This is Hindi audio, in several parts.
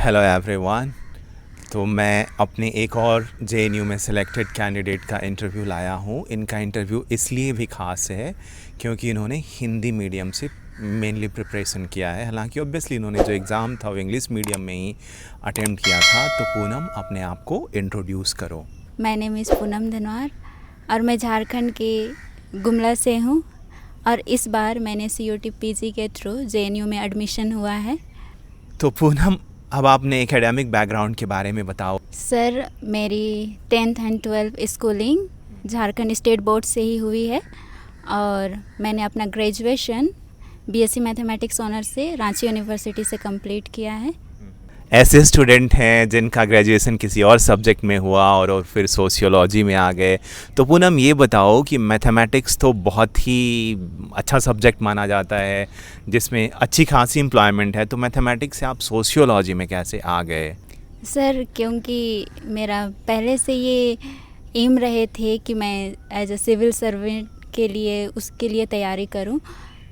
Hello everyone. तो मैं अपने एक और जेएनयू में सिलेक्टेड कैंडिडेट का इंटरव्यू लाया हूँ। इनका इंटरव्यू इसलिए भी ख़ास है क्योंकि इन्होंने हिंदी मीडियम से मेनली प्रिपरेशन किया है। हालांकि ऑब्वियसली इन्होंने जो एग्ज़ाम था वो इंग्लिश मीडियम में ही अटेम्प्ट किया था। तो पूनम, अपने आप को इंट्रोड्यूस करो। My name is Poonam Dhanwar और मैं झारखंड के गुमला से हूँ और इस बार मैंने CUT PG के थ्रू JNU में एडमिशन हुआ है। तो पूनम, अब आपने एकेडमिक बैकग्राउंड के बारे में बताओ। सर, मेरी 10th and 12th schooling Jharkhand state board से ही हुई है और मैंने अपना ग्रेजुएशन BSc मैथमेटिक्स ऑनर से रांची यूनिवर्सिटी से कंप्लीट किया है। ऐसे स्टूडेंट हैं जिनका ग्रेजुएशन किसी और सब्जेक्ट में हुआ और फिर सोशियोलॉजी में आ गए। तो पूनम, ये बताओ कि मैथमेटिक्स तो बहुत ही अच्छा सब्जेक्ट माना जाता है जिसमें अच्छी खासी एम्प्लॉयमेंट है, तो मैथमेटिक्स से आप सोशियोलॉजी में कैसे आ गए? सर, क्योंकि मेरा पहले से ये एम रहे थे कि मैं एज अ सिविल सर्वेंट के लिए उसके लिए तैयारी करूं,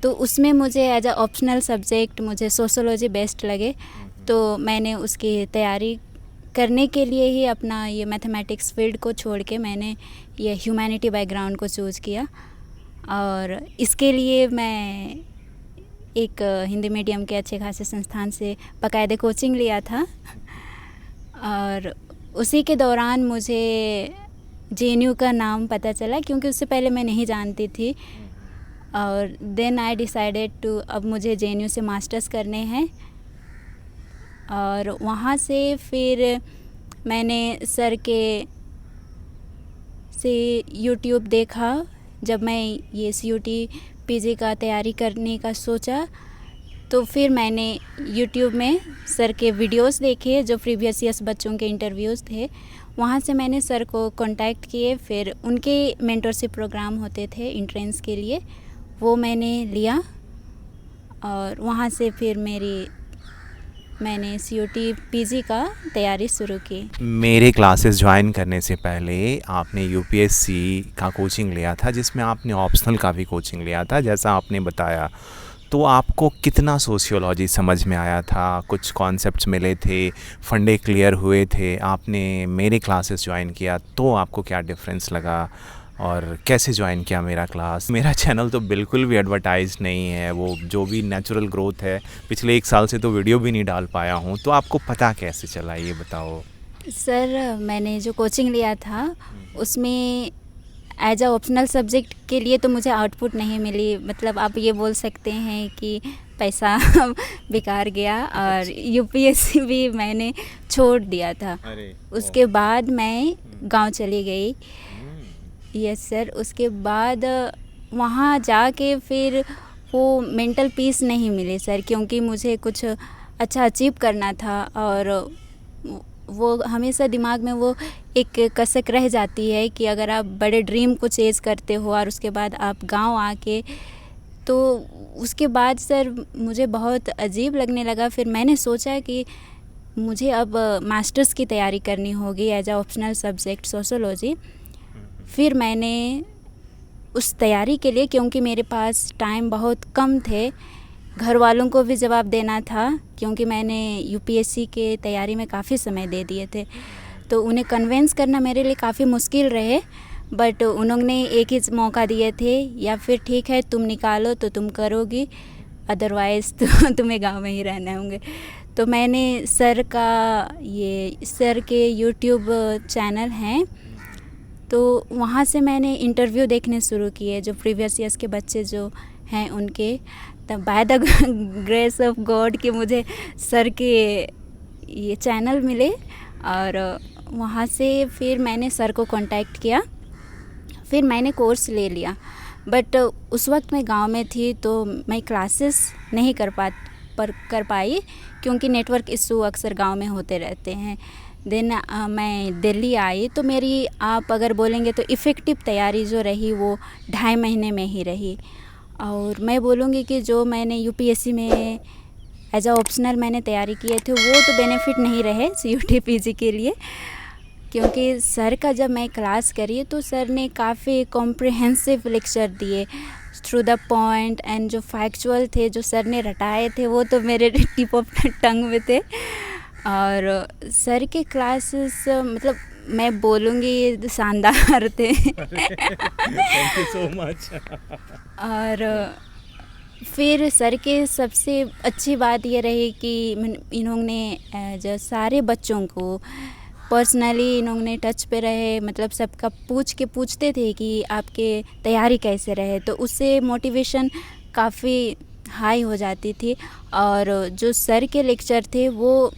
तो उसमें मुझे एज अ ऑप्शनल सब्जेक्ट मुझे सोशियोलॉजी बेस्ट लगे, तो मैंने उसकी तैयारी करने के लिए ही अपना ये मैथमेटिक्स फील्ड को छोड़ के मैंने ये ह्यूमैनिटी बैकग्राउंड को चूज़ किया। और इसके लिए मैं एक हिंदी मीडियम के अच्छे खासे संस्थान से बाकायदे कोचिंग लिया था और उसी के दौरान मुझे JNU का नाम पता चला, क्योंकि उससे पहले मैं नहीं जानती थी। और देन आई डिसाइडेड टू अब मुझे JNU से मास्टर्स करने हैं और वहाँ से फिर मैंने सर के से YouTube देखा। जब मैं ये CUT PG का तैयारी करने का सोचा तो फिर मैंने YouTube में सर के वीडियोस देखे जो प्रीवियस ईयर्स बच्चों के इंटरव्यूज़ थे। वहाँ से मैंने सर को कांटेक्ट किए, फिर उनके मेंटरशिप प्रोग्राम होते थे एंट्रेंस के लिए, वो मैंने लिया और वहाँ से फिर मैंने CUT PG का तैयारी शुरू की। मेरे क्लासेस ज्वाइन करने से पहले आपने UPSC का कोचिंग लिया था जिसमें आपने ऑप्शनल का भी कोचिंग लिया था जैसा आपने बताया। तो आपको कितना सोशियोलॉजी समझ में आया था? कुछ कॉन्सेप्ट्स मिले थे, फंडे क्लियर हुए थे? आपने मेरे क्लासेस ज्वाइन किया तो आपको क्या डिफरेंस लगा और कैसे ज्वाइन किया मेरा क्लास? मेरा चैनल तो बिल्कुल भी एडवर्टाइज नहीं है, वो जो भी नेचुरल ग्रोथ है, पिछले 1 साल से तो वीडियो भी नहीं डाल पाया हूँ। तो आपको पता कैसे चला, ये बताओ। सर, मैंने जो कोचिंग लिया था उसमें एज अ ऑप्शनल सब्जेक्ट के लिए तो मुझे आउटपुट नहीं मिली, मतलब आप ये बोल सकते हैं कि पैसा बेकार गया और UPSC भी मैंने छोड़ दिया था। उसके बाद मैं गांव चली गई। यस सर, उसके बाद वहाँ जाके फिर वो मेंटल पीस नहीं मिली सर, क्योंकि मुझे कुछ अच्छा अचीव करना था और वो हमेशा दिमाग में वो एक कसक रह जाती है कि अगर आप बड़े ड्रीम को चेज़ करते हो और उसके बाद आप गांव आके, तो उसके बाद सर मुझे बहुत अजीब लगने लगा। फिर मैंने सोचा कि मुझे अब मास्टर्स की तैयारी करनी होगी as a optional subject sociology. फिर मैंने उस तैयारी के लिए, क्योंकि मेरे पास टाइम बहुत कम थे, घर वालों को भी जवाब देना था क्योंकि मैंने UPSC के तैयारी में काफ़ी समय दे दिए थे, तो उन्हें कन्विंस करना मेरे लिए काफ़ी मुश्किल रहे। बट उन्होंने एक ही मौका दिए थे, या फिर ठीक है तुम निकालो तो तुम करोगी, अदरवाइज़ तो तुम्हें गांव में ही रहना होंगे। तो मैंने सर के YouTube चैनल हैं तो वहाँ से मैंने इंटरव्यू देखने शुरू किए जो प्रीवियस ईयर्स के बच्चे जो हैं उनके। तब by the grace of God कि मुझे सर के ये चैनल मिले और वहाँ से फिर मैंने सर को कांटेक्ट किया, फिर मैंने कोर्स ले लिया। बट उस वक्त मैं गांव में थी तो मैं क्लासेस नहीं कर पाई क्योंकि नेटवर्क इशू अक्सर गांव में होते रहते हैं। देन मैं दिल्ली आई तो मेरी, आप अगर बोलेंगे तो इफ़ेक्टिव तैयारी जो रही वो 2.5 महीने में ही रही। और मैं बोलूँगी कि जो मैंने UPSC में एज अ ऑप्शनल मैंने तैयारी किए थे वो तो बेनिफिट नहीं रहे CUT PG के लिए, क्योंकि सर का जब मैं क्लास करी तो सर ने काफ़ी कॉम्प्रिहेंसिव लेक्चर दिए थ्रू द पॉइंट, एंड जो फैक्चुअल थे जो सर ने रटाए थे वो तो मेरे टिप ऑफ टंग में थे। और सर के क्लासेस मतलब मैं बोलूँगी शानदार थे। Thank you so much. और फिर सर के सबसे अच्छी बात ये रही कि इन्होंने जो सारे बच्चों को पर्सनली इन्होंने टच पे रहे, मतलब सबका पूछते थे कि आपके तैयारी कैसे रहे, तो उससे मोटिवेशन काफ़ी हाई हो जाती थी। और जो सर के लेक्चर थे वो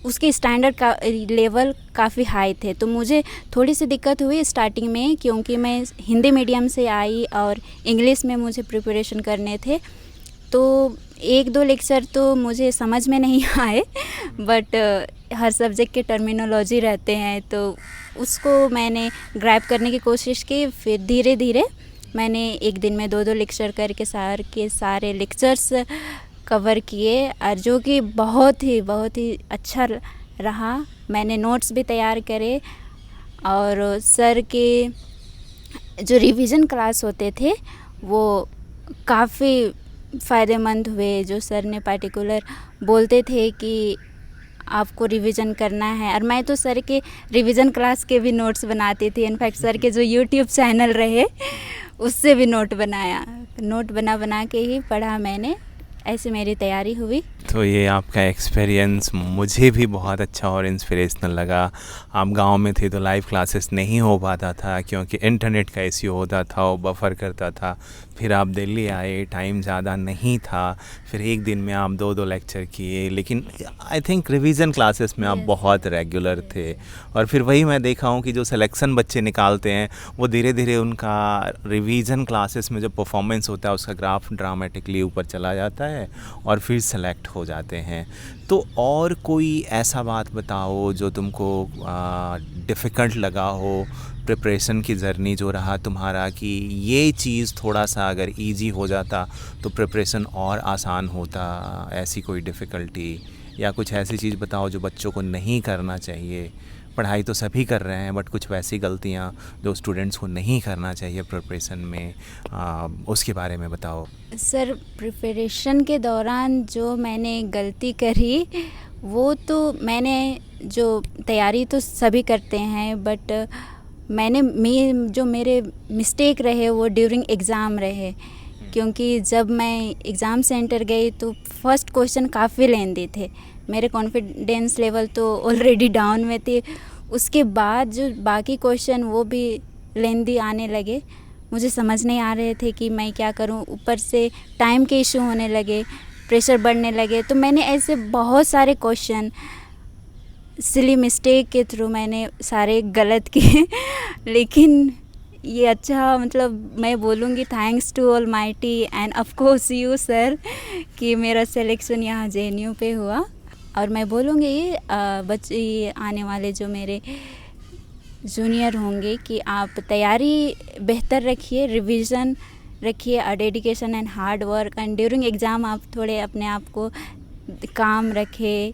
उसके स्टैंडर्ड का लेवल काफ़ी हाई थे, तो मुझे थोड़ी सी दिक्कत हुई स्टार्टिंग में, क्योंकि मैं हिंदी मीडियम से आई और इंग्लिश में मुझे प्रिपरेशन करने थे। तो एक दो लेक्चर तो मुझे समझ में नहीं आए, बट हर सब्जेक्ट के टर्मिनोलॉजी रहते हैं तो उसको मैंने ग्रैब करने की कोशिश की। फिर धीरे धीरे मैंने एक दिन में 2-2 लेक्चर करके सर के सारे लेक्चर्स कवर किए, और जो कि बहुत ही अच्छा रहा। मैंने नोट्स भी तैयार करे, और सर के जो रिवीजन क्लास होते थे वो काफ़ी फ़ायदेमंद हुए। जो सर ने पार्टिकुलर बोलते थे कि आपको रिवीजन करना है, और मैं तो सर के रिवीजन क्लास के भी नोट्स बनाती थी। इनफैक्ट सर के जो यूट्यूब चैनल रहे उससे भी नोट बना के ही पढ़ा मैंने। ऐसे मेरी तैयारी हुई। तो ये आपका एक्सपीरियंस मुझे भी बहुत अच्छा और इंस्पिरेशनल लगा। आप गांव में थे तो लाइव क्लासेस नहीं हो पाता था क्योंकि इंटरनेट का इश्यू होता था, वो बफर करता था। फिर आप दिल्ली आए, टाइम ज़्यादा नहीं था, फिर एक दिन में आप 2-2 लेक्चर किए। लेकिन आई थिंक रिवीजन क्लासेस में आप Yes. बहुत रेगुलर थे। और फिर वही मैं देखा हूँ कि जो सिलेक्शन बच्चे निकालते हैं वो धीरे धीरे उनका रिवीजन क्लासेस में जो परफॉर्मेंस होता है उसका ग्राफ ड्रामेटिकली ऊपर चला जाता है और फिर सेलेक्ट हो जाते हैं। तो और कोई ऐसा बात बताओ जो तुमको डिफ़िकल्ट लगा हो, प्रिपरेशन की जर्नी जो रहा तुम्हारा, कि ये चीज़ थोड़ा सा अगर इजी हो जाता तो प्रिपरेशन और आसान होता। ऐसी कोई डिफ़िकल्टी या कुछ ऐसी चीज़ बताओ जो बच्चों को नहीं करना चाहिए। पढ़ाई तो सभी कर रहे हैं, बट कुछ वैसी गलतियाँ जो स्टूडेंट्स को नहीं करना चाहिए प्रिपरेशन में, उसके बारे में बताओ। सर, प्रिपरेशन के दौरान जो मैंने गलती करी वो तो मैंने जो तैयारी तो सभी करते हैं, बट जो मेरे मिस्टेक रहे वो ड्यूरिंग एग्ज़ाम रहे। क्योंकि जब मैं एग्ज़ाम सेंटर गई तो फर्स्ट क्वेश्चन काफ़ी लेंदी थे, मेरे कॉन्फिडेंस लेवल तो ऑलरेडी डाउन में थे। उसके बाद जो बाकी क्वेश्चन वो भी लेंदी आने लगे, मुझे समझ नहीं आ रहे थे कि मैं क्या करूं। ऊपर से टाइम के इशू होने लगे, प्रेशर बढ़ने लगे, तो मैंने ऐसे बहुत सारे क्वेश्चन सिली मिस्टेक के थ्रू मैंने सारे गलत किए। लेकिन ये अच्छा, मतलब मैं बोलूँगी thanks to almighty and of course you sir कि मेरा सिलेक्शन यहाँ JNU पे हुआ। और मैं बोलूँगी ये आने वाले जो मेरे जूनियर होंगे कि आप तैयारी बेहतर रखिए, रिवीजन रखिए, और dedication and hard work, and during exam आप थोड़े अपने आप को काम रखें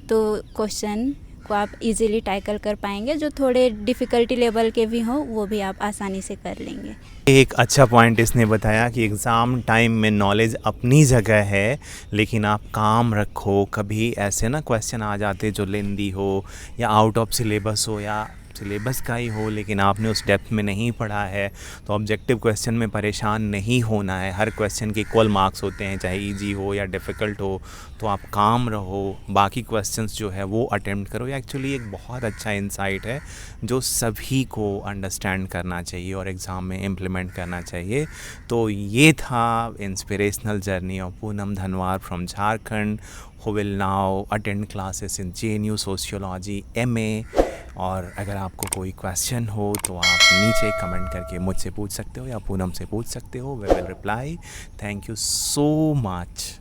तो क्वेश्चन को आप इजीली टैकल कर पाएंगे। जो थोड़े डिफ़िकल्टी लेवल के भी हों वो भी आप आसानी से कर लेंगे। एक अच्छा पॉइंट इसने बताया कि एग्ज़ाम टाइम में नॉलेज अपनी जगह है, लेकिन आप काम रखो। कभी ऐसे ना क्वेश्चन आ जाते जो लेंदी हो या आउट ऑफ सिलेबस हो या सिलेबस का ही हो, लेकिन आपने उस डेप्थ में नहीं पढ़ा है, तो ऑब्जेक्टिव क्वेश्चन में परेशान नहीं होना है। हर क्वेश्चन के इक्वल मार्क्स होते हैं, चाहे इजी हो या डिफ़िकल्ट हो। तो आप काम रहो, बाकी क्वेश्चंस जो है वो अटेम्प्ट करो। ये एक्चुअली एक बहुत अच्छा इंसाइट है जो सभी को अंडरस्टैंड करना चाहिए और एग्ज़ाम में इम्प्लीमेंट करना चाहिए। तो ये था inspirational journey of Poonam Dhanwar from Jharkhand, who will now attend classes in JNU Sociology MA। और अगर आपको कोई क्वेश्चन हो तो आप नीचे कमेंट करके मुझसे पूछ सकते हो या पूनम से पूछ सकते हो। We will reply. Thank you so much.